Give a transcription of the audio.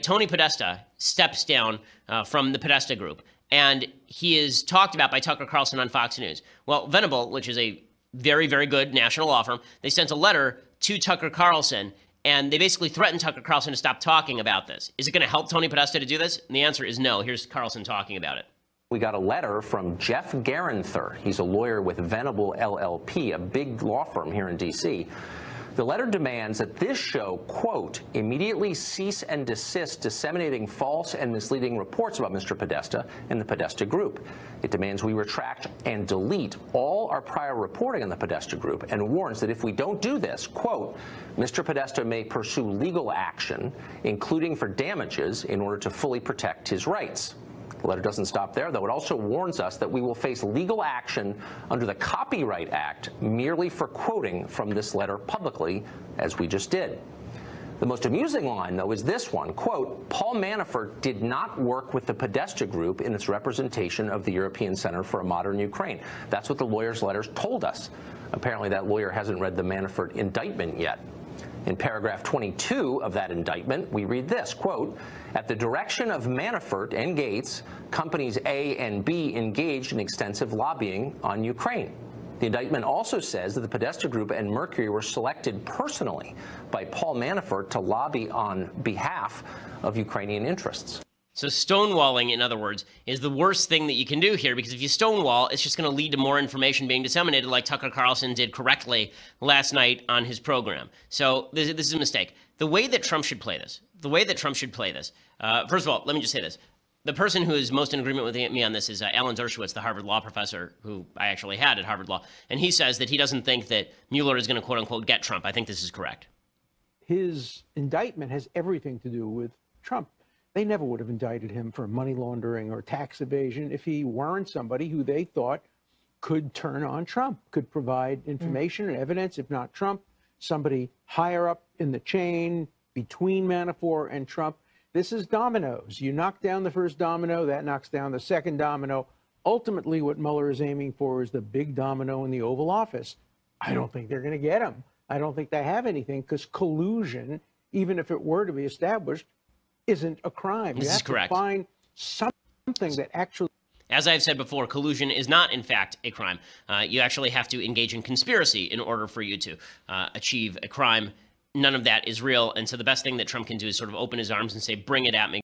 Tony Podesta steps down from the Podesta group, and he is talked about by Tucker Carlson on Fox News. Well, Venable, which is a very, very good national law firm, they sent a letter to Tucker Carlson, and they basically threatened Tucker Carlson to stop talking about this. Is it going to help Tony Podesta to do this? And the answer is no. Here's Carlson talking about it. We got a letter from Jeff Garanther. He's a lawyer with Venable LLP, a big law firm here in D.C. The letter demands that this show, quote, immediately cease and desist disseminating false and misleading reports about Mr. Podesta and the Podesta Group. It demands we retract and delete all our prior reporting on the Podesta Group and warns that if we don't do this, quote, Mr. Podesta may pursue legal action, including for damages, in order to fully protect his rights. The letter doesn't stop there, though. It also warns us that we will face legal action under the Copyright Act merely for quoting from this letter publicly, as we just did. The most amusing line, though, is this one. Quote, Paul Manafort did not work with the Podesta Group in its representation of the European Center for a Modern Ukraine. That's what the lawyer's letters told us. Apparently, that lawyer hasn't read the Manafort indictment yet. In paragraph 22 of that indictment, we read this, quote, at the direction of Manafort and Gates, companies A and B engaged in extensive lobbying on Ukraine. The indictment also says that the Podesta Group and Mercury were selected personally by Paul Manafort to lobby on behalf of Ukrainian interests. So stonewalling, in other words, is the worst thing that you can do here, because if you stonewall, it's just going to lead to more information being disseminated like Tucker Carlson did correctly last night on his program. So this is a mistake. The way that Trump should play this, first of all, let me just say this. The person who is most in agreement with me on this is Alan Dershowitz, the Harvard law professor who I actually had at Harvard Law. And he says that he doesn't think that Mueller is going to, quote unquote, get Trump. I think this is correct. His indictment has everything to do with Trump. They never would have indicted him for money laundering or tax evasion if he weren't somebody who they thought could turn on Trump, could provide information and evidence, if not Trump, somebody higher up in the chain between Manafort and Trump. This is dominoes. You knock down the first domino, that knocks down the second domino. Ultimately, what Mueller is aiming for is the big domino in the Oval Office. I don't think they're going to get him. I don't think they have anything, because collusion, even if it were to be established, isn't a crime. This is correct. You have to find something that actually... As I've said before, collusion is not, in fact, a crime. You actually have to engage in conspiracy in order for you to achieve a crime. None of that is real. And so the best thing that Trump can do is sort of open his arms and say, bring it at me.